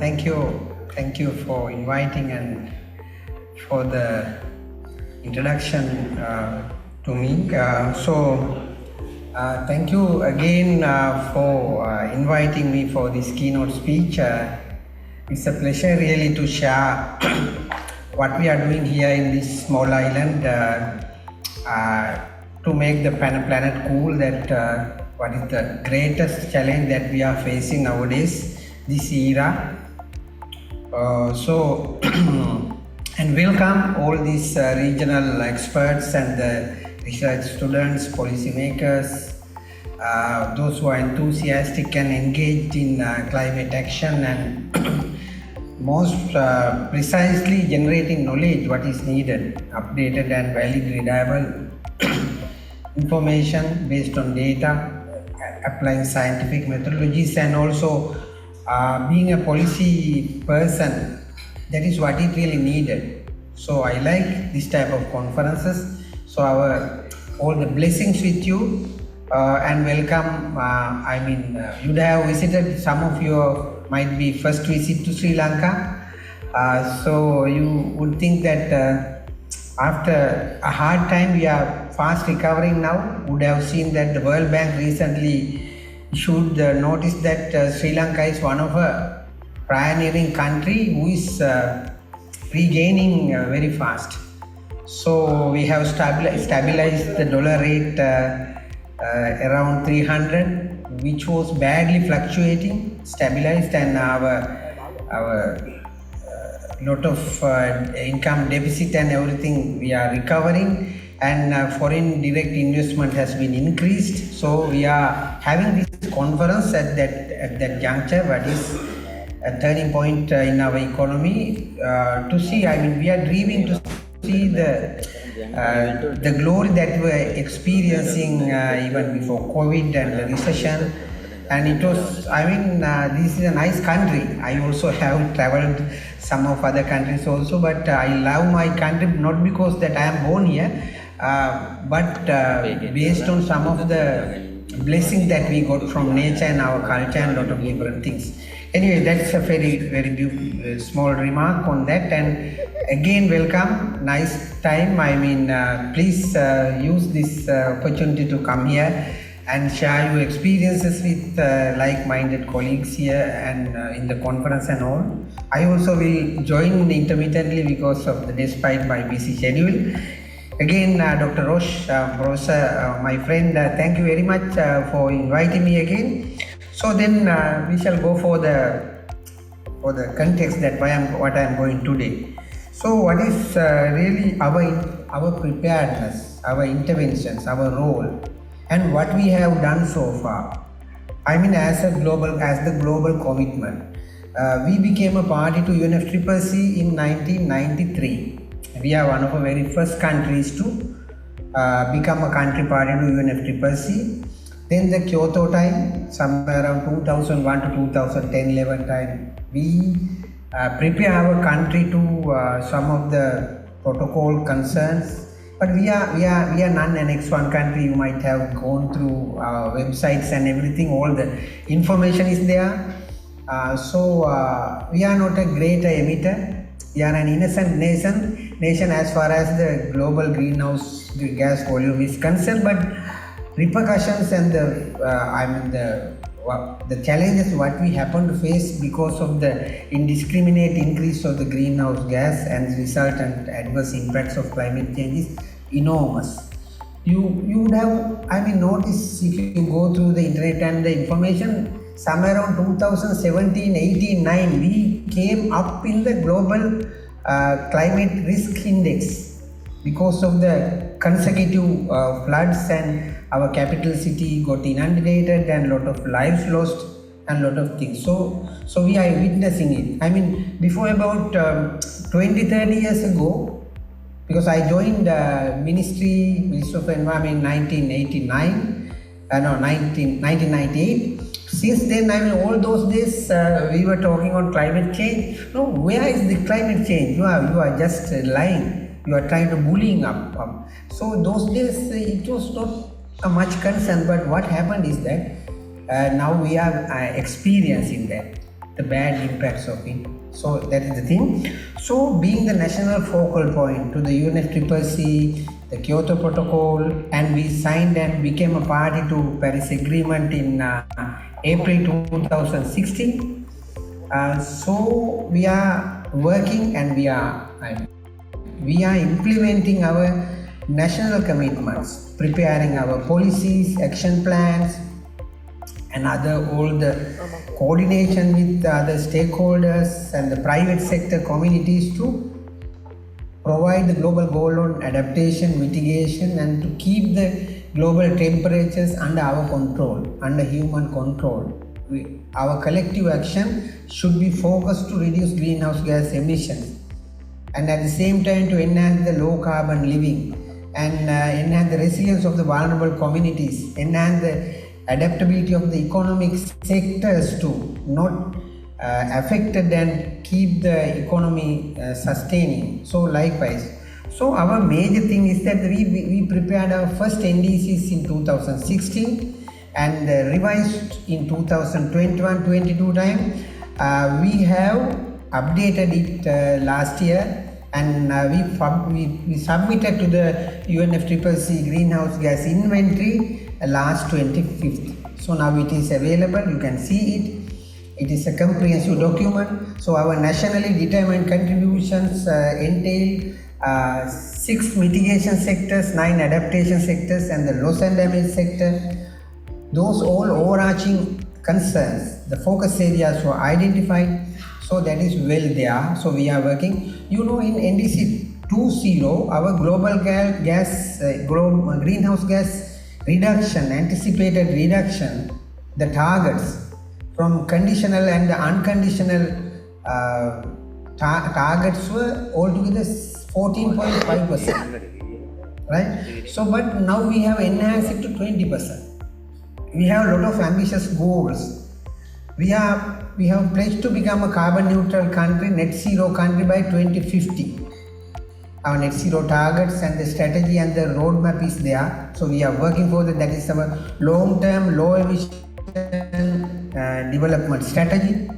Thank you for inviting and for the introduction to me. Thank you again for inviting me for this keynote speech. It's a pleasure really to share what we are doing here in this small island to make the planet cool. That what is the greatest challenge that we are facing nowadays, this era. And welcome all these regional experts and the research students, policymakers, those who are enthusiastic and engaged in climate action and most precisely generating knowledge what is needed, updated and valid, reliable information based on data, applying scientific methodologies, and also being a policy person. That is what it really needed. So I like this type of conferences. So all the blessings with you and welcome. You'd have visited, some of you might be first visit to Sri Lanka. So you would think that after a hard time, we are fast recovering now. Would have seen that the World Bank recently issued the notice that Sri Lanka is one of a pioneering country who is regaining very fast. So we have stabilized the dollar rate around 300, which was badly fluctuating, stabilized, and our lot of income deficit and everything we are recovering, and foreign direct investment has been increased. So we are having this conference at that juncture, what is a turning point in our economy to see. We are dreaming to see the glory that we were experiencing even before COVID and the recession. And it was, this is a nice country. I also have traveled some of other countries also, but I love my country not because that I am born here, but based on some of the blessings that we got from nature and our culture and a lot of different things. Anyway, that's a very small remark on that. And again, welcome. Nice time. Please use this opportunity to come here and share your experiences with like-minded colleagues here and in the conference and all. I also will join intermittently because of despite my busy schedule. Again, Dr. Roche, Professor, my friend, thank you very much for inviting me again. So then we shall go for the context that what I am going today. So what is really our preparedness, our interventions, our role, and what we have done so far. As the global commitment, we became a party to UNFCCC in 1993. We are one of the very first countries to become a country party to UNFCCC. Then the Kyoto time, somewhere around 2001 to 2010-11 time, we prepare our country to some of the protocol concerns. But we are non-Annex 1 country. You might have gone through our websites and everything. All the information is there. So we are not a great emitter. We are an innocent nation as far as the global greenhouse gas volume is concerned. But repercussions and the challenges what we happen to face because of the indiscriminate increase of the greenhouse gas and resultant adverse impacts of climate change is enormous. You would have noticed if you go through the internet and the information, somewhere around 2017, 18, 9, we came up in the global climate risk index because of the consecutive floods, and our capital city got inundated and a lot of lives lost and a lot of things. So we are witnessing it. Before about 20-30 years ago, because I joined Ministry of Environment in 1998. Since then, all those days we were talking on climate change. No, where is the climate change? You are just lying. You are trying to bullying up. So those days it was not a much concern. But what happened is that now we are experiencing that. the bad impacts of it. So that is the thing. So being the national focal point to the UNFCCC, the Kyoto Protocol, and we signed and became a party to Paris Agreement in April 2016. So we are working and we are implementing our national commitments, preparing our policies, action plans, and all the coordination with the other stakeholders and the private sector communities to provide the global goal on adaptation, mitigation, and to keep the global temperatures under our control, under human control. Our collective action should be focused to reduce greenhouse gas emissions and at the same time to enhance the low carbon living and enhance the resilience of the vulnerable communities, enhance the adaptability of the economic sectors to not affected and keep the economy sustaining. So likewise, so our major thing is that we prepared our first NDCs in 2016 and revised in 2021-22 time. We have updated it last year and we submitted to the UNFCCC greenhouse gas inventory last 25th. So now it is available, you can see it. It is a comprehensive document. So our nationally determined contributions entail 6 mitigation sectors, 9 adaptation sectors, and the loss and damage sector. Those all overarching concerns, the focus areas were identified. So that is well there. So we are working. You know, in NDC 2.0, our global greenhouse gas reduction, anticipated reduction, the targets from conditional and unconditional targets were altogether 14.5%, right? So, but now we have enhanced it to 20%. We have a lot of ambitious goals. We have pledged to become a carbon neutral country, net zero country by 2050. Our net zero targets and the strategy and the roadmap is there. So we are working for that. That is our long-term, low-emission development strategy.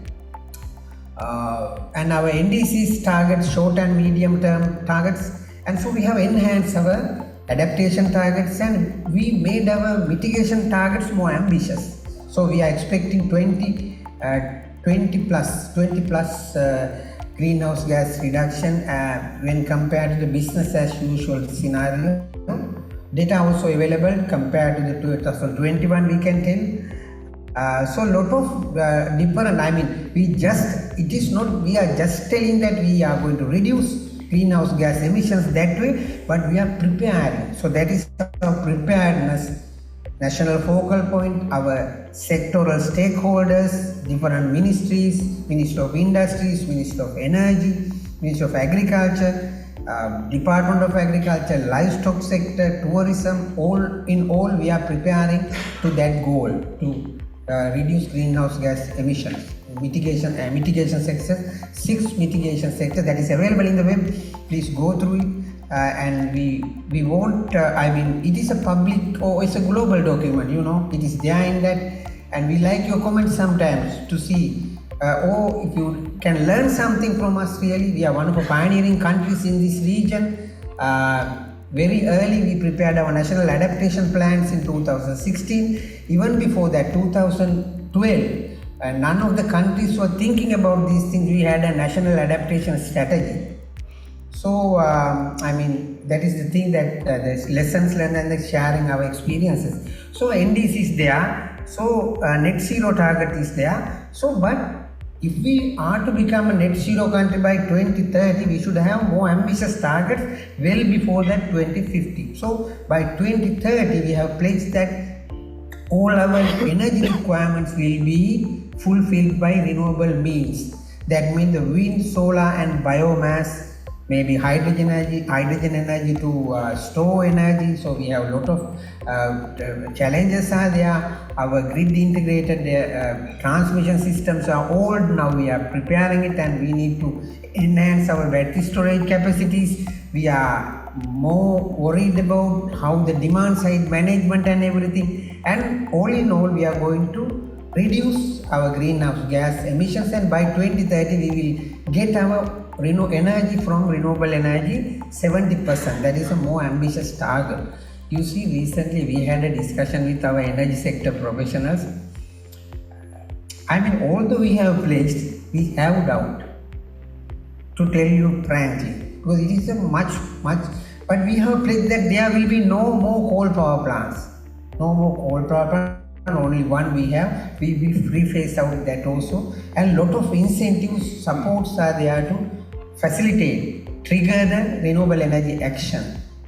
And our NDCs targets, short and medium-term targets. And so we have enhanced our adaptation targets and we made our mitigation targets more ambitious. So we are expecting 20 plus greenhouse gas reduction when compared to the business as usual scenario. Data also available compared to the 2021 we can tell. So lot of different, we are just telling that we are going to reduce greenhouse gas emissions that way, but we are preparing. So that is our preparedness national focal point, our sectoral stakeholders, different ministries, Ministry of Industries, Ministry of Energy, Ministry of Agriculture, Department of Agriculture, livestock sector, tourism, all we are preparing to that goal to reduce greenhouse gas emissions. Mitigation sectors, 6 mitigation sectors that is available in the web. Please go through it. And we won't, it is a public or it's a global document, you know, it is there in that, and we like your comments sometimes to see, if you can learn something from us. Really, we are one of the pioneering countries in this region. Very early we prepared our national adaptation plans in 2016. Even before that, 2012, none of the countries were thinking about these things. We had a national adaptation strategy. So, that is the thing that there's lessons learned and sharing our experiences. So, NDC is there. So, net zero target is there. So, but if we are to become a net zero country by 2030, we should have more ambitious targets well before that 2050. So, by 2030, we have pledged that all our energy requirements will be fulfilled by renewable means. That means the wind, solar and biomass, maybe hydrogen energy to store energy. So we have a lot of challenges are there. Our grid integrated transmission systems are old. Now we are preparing it and we need to enhance our battery storage capacities. We are more worried about how the demand side management and everything. And all in all, we are going to reduce our greenhouse gas emissions, and by 2030 we will get our energy from renewable energy 70%. That is a more ambitious target. You see, recently we had a discussion with our energy sector professionals. I mean, although we have pledged, we have doubt, to tell you frankly, because it is a much, but we have pledged that there will be no more coal power plants. No more coal power plants. Only one we have. We will phase out that also, and lot of incentives, supports are there to facilitate, trigger the renewable energy action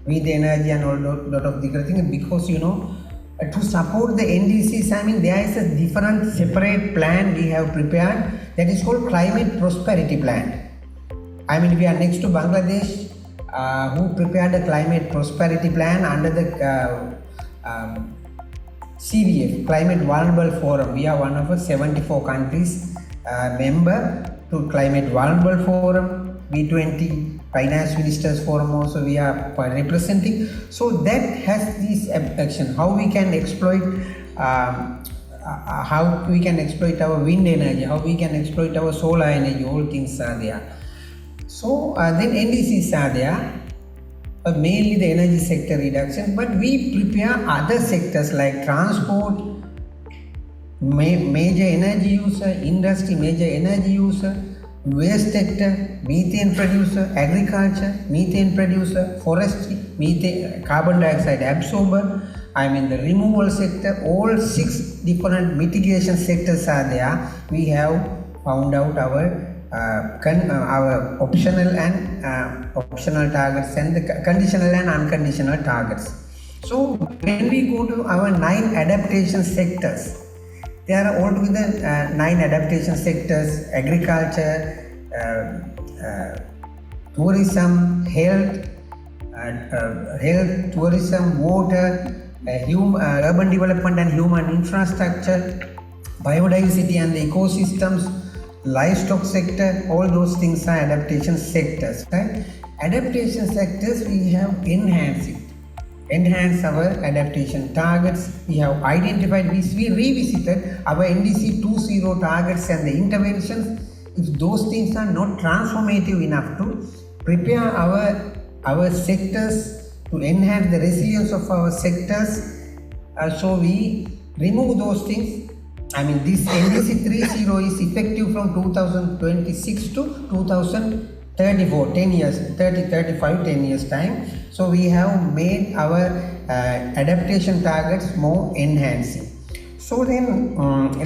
with the energy and all lot of different things, because to support the NDCs, I mean, there is a different separate plan we have prepared that is called Climate Prosperity Plan. I mean, we are next to Bangladesh, who prepared a Climate Prosperity Plan under the CVF, Climate Vulnerable Forum. We are one of the 74 countries member to Climate Vulnerable Forum, B20 Finance Ministers Forum also we are representing. So that has this action, how we can exploit our wind energy, how we can exploit our solar energy, all things are there. So then NDCs are there, mainly the energy sector reduction, but we prepare other sectors like transport, major energy user, industry, major energy user, waste sector, methane producer, agriculture, methane producer, forestry, methane, carbon dioxide absorber, I mean the removal sector, all 6 different mitigation sectors are there. We have found out our optional targets and the conditional and unconditional targets. So when we go to our 9 adaptation sectors, there are altogether 9 adaptation sectors: agriculture, tourism, health, tourism, water, urban development and human infrastructure, biodiversity and the ecosystems, livestock sector. All those things are adaptation sectors, right? Adaptation sectors, we have enhance our adaptation targets. We have identified, we revisited our NDC 2.0 targets and the interventions. If those things are not transformative enough to prepare our sectors to enhance the resilience of our sectors, so we remove those things. I mean, this NDC 3.0 is effective from 2026 to 2034, 10 years, 10 years time. So we have made our adaptation targets more enhancing. So then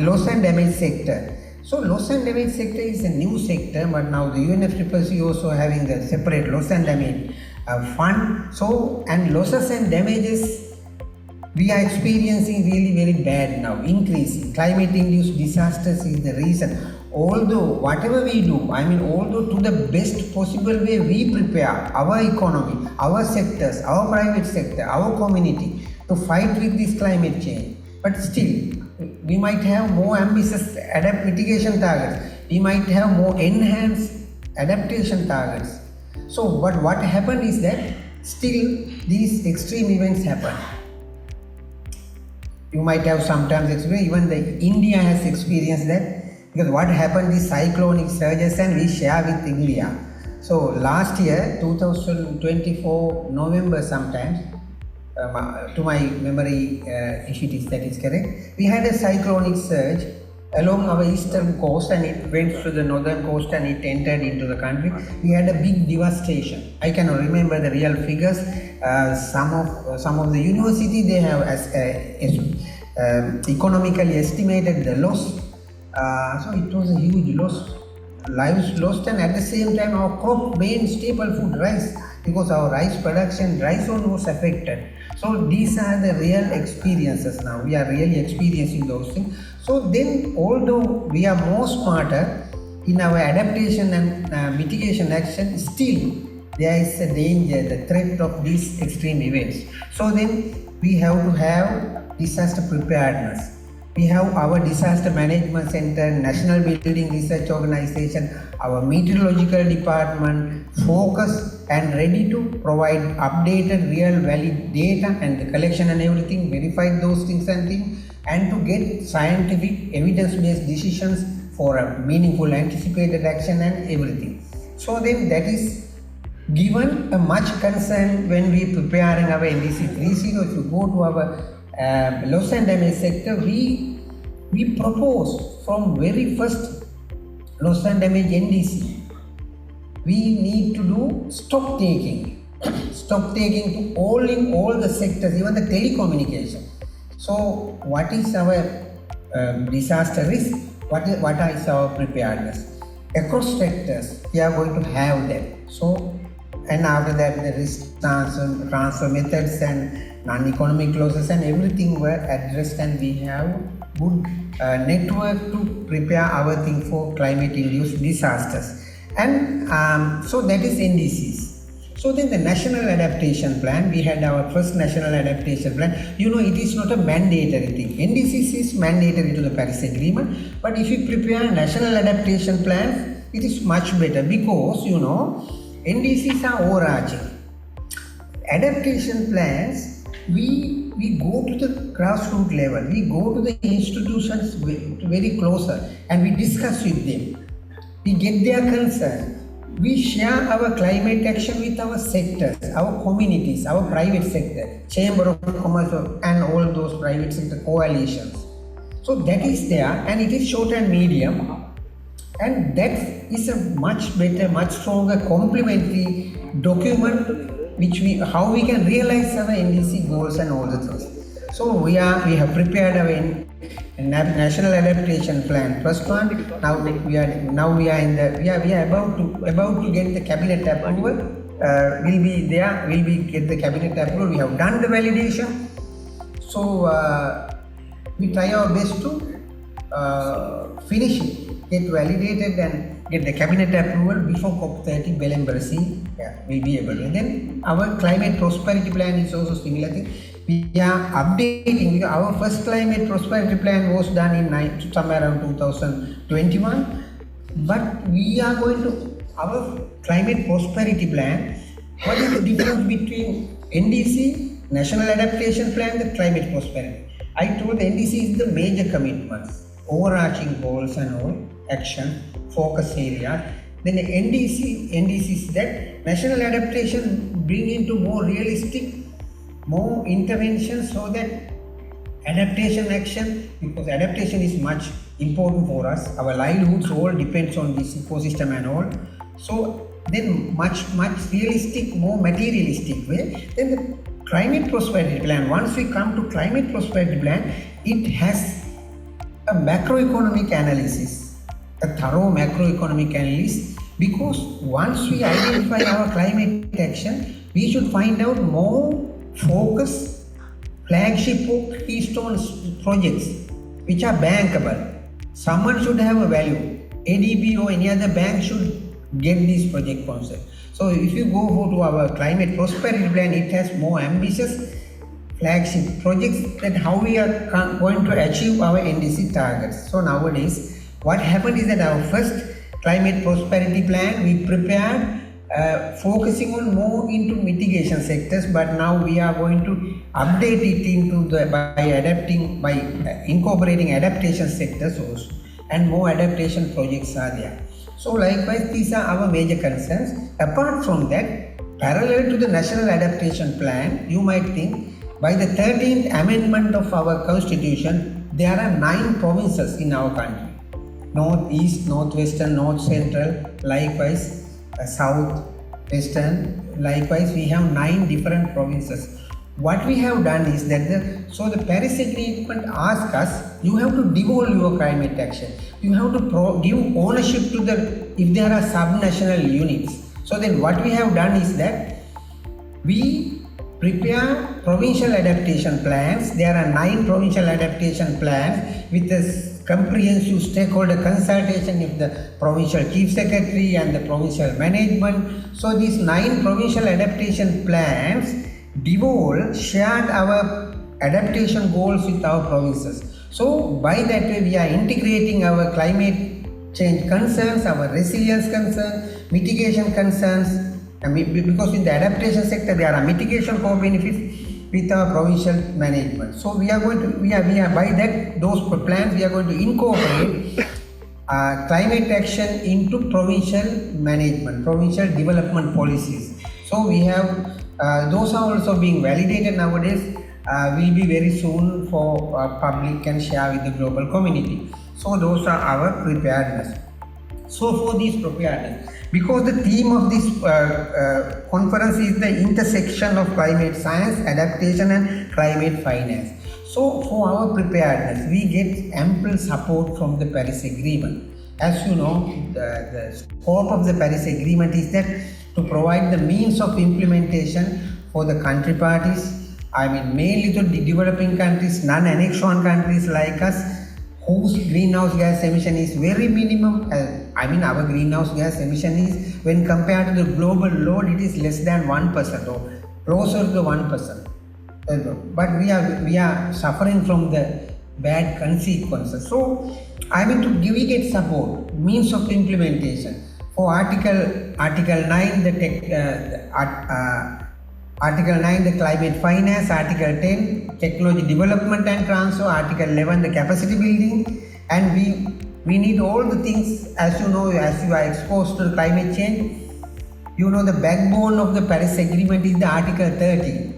loss and damage sector. So loss and damage sector is a new sector, but now the UNFCCC also having the separate loss and damage fund. So, and losses and damages we are experiencing really very bad now, increasing. Climate induced disasters is the reason. Although whatever we do, I mean, although to the best possible way we prepare our economy, our sectors, our private sector, our community to fight with this climate change, but still we might have more ambitious mitigation targets. We might have more enhanced adaptation targets. So, but what happened is that still these extreme events happen. You might have sometimes experienced, even India has experienced that, because what happened is cyclonic surges, and we share with India. So last year, 2024 November sometimes, to my memory, if it is that is correct, we had a cyclonic surge along our eastern coast, and it went to the northern coast and it entered into the country. We had a big devastation. I cannot remember the real figures. Some of the university, they have economically estimated the loss. So it was a huge loss, lives lost, and at the same time our crop, main staple food, rice, because our rice production, rice zone was affected. So these are the real experiences now. We are really experiencing those things. So then, although we are more smarter in our adaptation and mitigation action, still there is a danger, the threat of these extreme events. So then we have to have disaster preparedness. We have our disaster management center, National Building Research Organization, our meteorological department, focus and ready to provide updated, real, valid data and the collection and everything, verify those things and things. and to get scientific evidence-based decisions for a meaningful anticipated action and everything. So then that is given a much concern when we preparing our NDC 3.0. If you go to our loss and damage sector, we propose from very first loss and damage NDC, we need to do stock taking to all the sectors, even the telecommunication. So what is our disaster risk? What is our preparedness? Across sectors, we are going to have that. So, and after that, the risk transfer methods and non-economic losses and everything were addressed, and we have good network to prepare our thing for climate-induced disasters. And so that is NDCs. So then the National Adaptation Plan, we had our first National Adaptation Plan. You know, it is not a mandatory thing. NDCs is mandatory to the Paris Agreement. But if you prepare National Adaptation Plans, it is much better because, you know, NDCs are overarching. Adaptation plans, we go to the grassroots level. We go to the institutions very closer and we discuss with them. We get their concern. We share our climate action with our sectors, our communities, our private sector, Chamber of Commerce and all those private sector coalitions. So that is there, and it is short and medium, and that is a much better, much stronger complementary document which how we can realize our NDC goals and all the things. So we have prepared our National Adaptation Plan first one. Now we are about to get the cabinet approval. We'll be get the cabinet approval. We have done the validation. So we try our best to finish it, get validated and get the cabinet approval before COP30 Belembersi. We'll be able to. And then our climate prosperity plan is also similar thing. We are updating. Our first climate prosperity plan was done in somewhere around 2021, but we are going to our climate prosperity plan. What is the difference between NDC, National Adaptation Plan, and the climate prosperity? I told NDC is the major commitments, overarching goals and all, action, focus area. Then the NDC is that National Adaptation bring into more realistic, more intervention so that adaptation action, because adaptation is much important for us. Our livelihoods all depends on this ecosystem and all. So then much realistic, more materialistic way. Then the climate prosperity plan, once we come to climate prosperity plan, it has a macroeconomic analysis, a thorough macroeconomic analysis, because once we identify our climate action, we should find out more focus, flagship or keystone projects which are bankable. Someone should have a value. ADB or any other bank should get this project concept. So if you go to our climate prosperity plan, it has more ambitious flagship projects that how we are going to achieve our NDC targets. So nowadays, what happened is that our first climate prosperity plan we prepared focusing on more into mitigation sectors, but now we are going to update it into by incorporating adaptation sectors also, and more adaptation projects are there. So likewise, these are our major concerns. Apart from that, parallel to the National Adaptation Plan, you might think by the 13th amendment of our constitution, there are 9 provinces in our country. North East, Northwestern, North Central, likewise South Western, likewise we have 9 different provinces. What we have done is that the Paris Agreement asks us, you have to devolve your climate action. You have to give ownership to if there are subnational units. So then what we have done is that we prepare provincial adaptation plans. There are 9 provincial adaptation plans with a comprehensive stakeholder consultation with the provincial chief secretary and the provincial management. So these 9 provincial adaptation plans shared our adaptation goals with our provinces. So by that way we are integrating our climate change concerns, our resilience concerns, mitigation concerns, because in the adaptation sector there are mitigation co-benefits with our provincial management. So we are going to, we are by that, those plans, we are going to incorporate climate action into provincial management, provincial development policies. So we have, those are also being validated nowadays, will be very soon for public and share with the global community. So those are our preparedness. So for this preparedness, because the theme of this conference is the intersection of climate science, adaptation and climate finance. So for our preparedness, we get ample support from the Paris Agreement. As you know, the scope of the Paris Agreement is that to provide the means of implementation for the country parties, I mean mainly to the developing countries, non-annexed countries like us, whose greenhouse gas emission is very minimum. I mean our greenhouse gas emission is, when compared to the global load, it is less than 1% or closer to 1%. But we are suffering from the bad consequences. So I mean to give it support, means of implementation for Article 9, Article 9, the climate finance, Article 10, technology development and transfer, Article 11, the capacity building, and we need all the things. As you know, as you are exposed to climate change, you know the backbone of the Paris Agreement is the Article 30.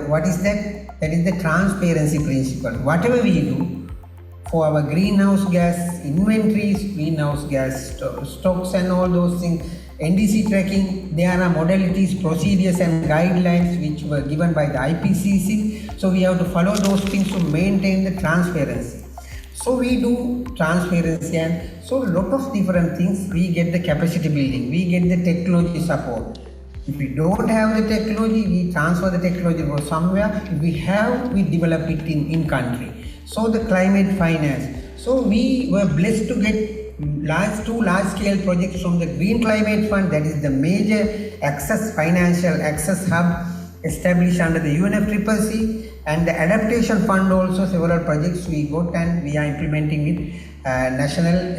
What is that? That is the transparency principle. Whatever we do for our greenhouse gas inventories, greenhouse gas stocks and all those things, NDC tracking, there are modalities, procedures and guidelines which were given by the IPCC. So we have to follow those things to maintain the transparency. So we do transparency, and so a lot of different things. We get the capacity building, we get the technology support. If we don't have the technology, we transfer the technology for somewhere. If we have, we develop it in country. So the climate finance. So we were blessed to get two large-scale projects from the Green Climate Fund, that is the major financial access hub established under the UNFCCC, and the Adaptation Fund also several projects we got and we are implementing with national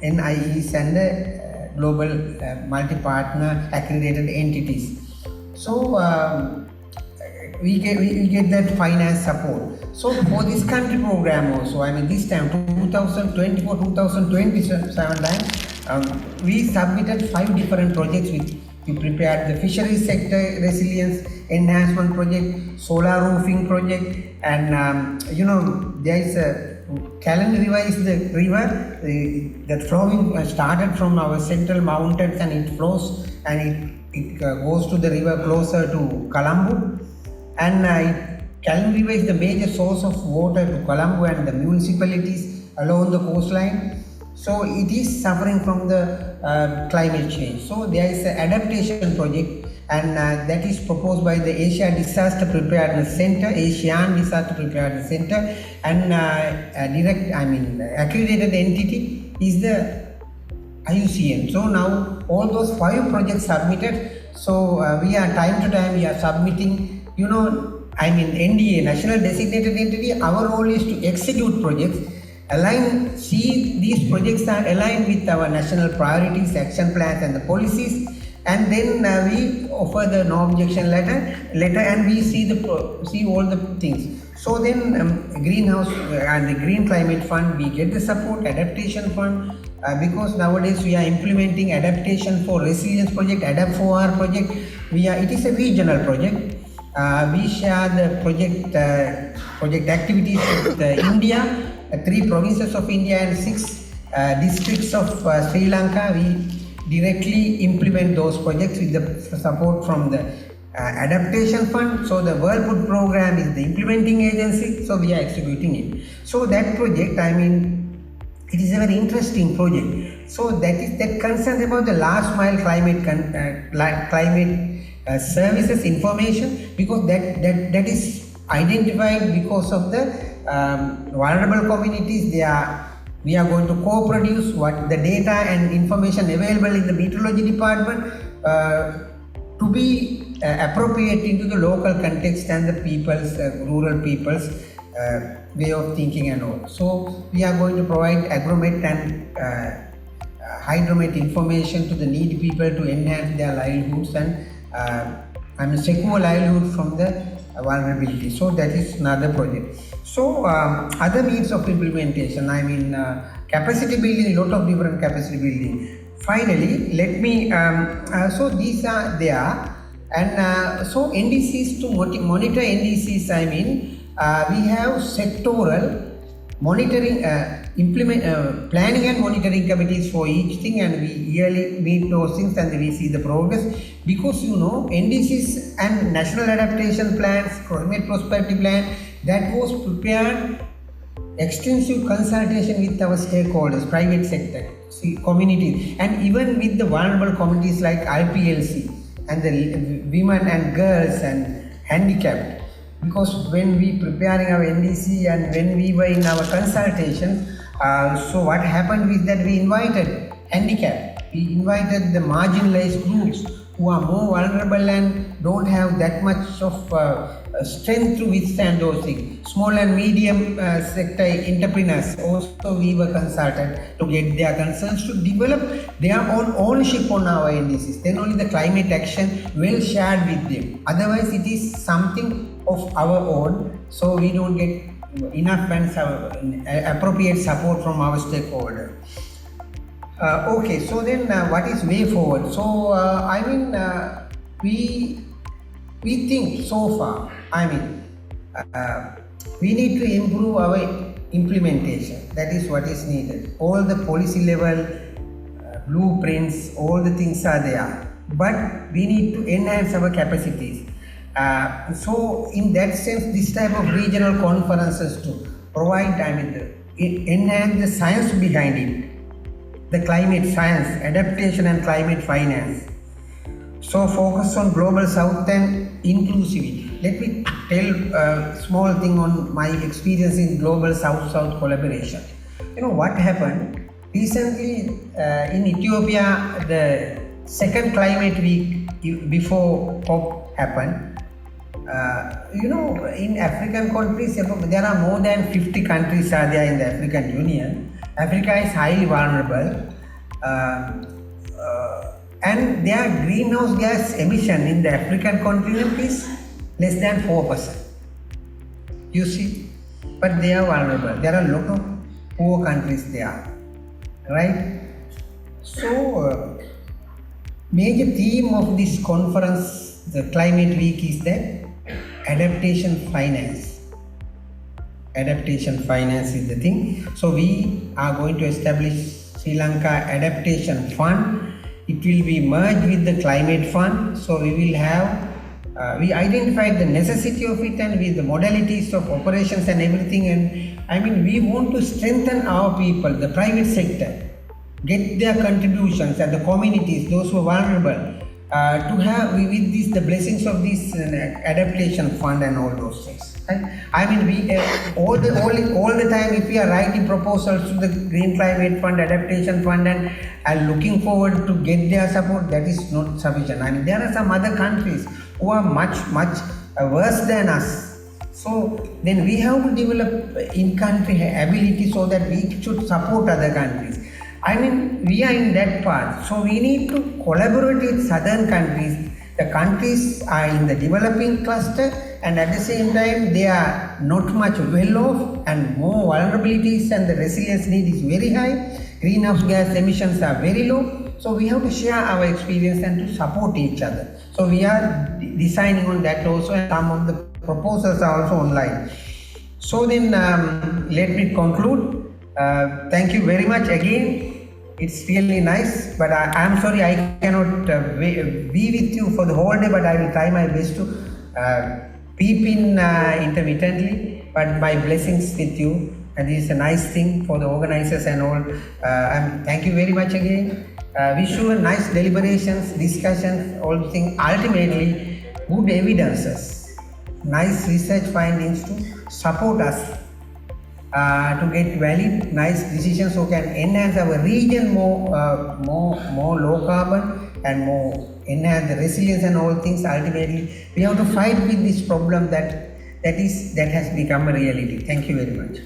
NIEs and global multi-partner accredited entities. So we get that finance support. So for this country program also, I mean this time 2024-2027 time, we submitted 5 different projects. We prepared the fisheries sector resilience enhancement project, solar roofing project, and there is a Callan River is the river that flowing started from our central mountains and it flows and it goes to the river closer to Colombo, and Callan River is the major source of water to Colombo and the municipalities along the coastline. So it is suffering from the climate change. So there is an adaptation project, and that is proposed by the Asia Disaster Preparedness Center, Asian Disaster Preparedness Center, and accredited entity is the IUCN. So now all those 5 projects submitted. So we are time to time we are submitting. NDA, National Designated Entity. Our role is to execute projects. See these projects are aligned with our national priorities, action plans and the policies, and then we offer the no objection letter and we see all the things. So then greenhouse and the Green Climate Fund, we get the support, Adaptation Fund, because nowadays we are implementing adaptation for resilience project, Adapt4R project. It is a regional project. We share the project activities with India, 3 provinces of India and 6 districts of Sri Lanka. We directly implement those projects with the support from the Adaptation Fund. So the World Food Program is the implementing agency, so we are executing it. So that project, it is a very interesting project. So that concerns about the last mile climate services information, because that is identified because of the vulnerable communities. We are going to co-produce what the data and information available in the meteorology department to be appropriate into the local context and the people's rural people's way of thinking and all. So we are going to provide agromet and hydromet information to the needy people to enhance their livelihoods and secure livelihood from the vulnerability. So that is another project. So other means of implementation, capacity building, lot of different capacity building. Finally, let me, so these are there, and so NDCs, to monitor NDCs, we have sectoral monitoring, planning and monitoring committees for each thing, and we yearly meet those things and we see the progress, because NDCs and national adaptation plans, climate prosperity plan, that was prepared extensive consultation with our stakeholders, private sector, communities, and even with the vulnerable communities like IPLC and the women and girls and handicapped. Because when we preparing our NDC and when we were in our consultation, so what happened is that we invited handicapped, we invited the marginalized groups who are more vulnerable and don't have that much of strength to withstand those things. Small and medium sector entrepreneurs also we were consulted to get their concerns, to develop their own ownership on our NDCs. Then only the climate action well shared with them. Otherwise it is something of our own, so we don't get enough and appropriate support from our stakeholder. Okay, so then what is way forward? So we think so far, we need to improve our implementation. That is what is needed. All the policy level blueprints, all the things are there, but we need to enhance our capacities. So in that sense, this type of regional conferences to provide, enhance the science behind it, the climate science, adaptation and climate finance. So focus on global south and inclusivity. Let me tell a small thing on my experience in global south-south collaboration. What happened recently in Ethiopia, the second climate week before COP happened. In African countries, there are more than 50 countries are there in the African Union. Africa is highly vulnerable, and their greenhouse gas emission in the African continent is less than 4%. You see, but they are vulnerable. There are a lot of poor countries there, right? So, major theme of this conference, the climate week, is that adaptation finance. Adaptation finance is the thing. So we are going to establish Sri Lanka Adaptation Fund. It will be merged with the Climate Fund. So we will have, we identified the necessity of it and with the modalities of operations and everything. And we want to strengthen our people, the private sector, get their contributions, and the communities, those who are vulnerable, to have with this the blessings of this adaptation fund and all those things. Right? We all the time, if we are writing proposals to the Green Climate Fund, Adaptation Fund, and looking forward to get their support, that is not sufficient. There are some other countries who are much worse than us. So then we have to develop in-country ability so that we should support other countries. We are in that path. So we need to collaborate with southern countries. The countries are in the developing cluster, and at the same time they are not much well off, and more vulnerabilities and the resilience need is very high. Greenhouse gas emissions are very low. So we have to share our experience and to support each other. So we are designing on that also, and some of the proposals are also online. So then let me conclude. Thank you very much again. It's really nice, but I'm sorry I cannot be with you for the whole day, but I will try my best to peep in intermittently, but my blessings with you, and this is a nice thing for the organizers and all. Thank you very much again. Wish you a nice deliberations, discussions, all things. Ultimately, good evidences, nice research findings to support us to get valid, nice decisions so can enhance our region more low carbon and more enhance the resilience and all things. Ultimately, we have to fight with this problem that has become a reality. Thank you very much.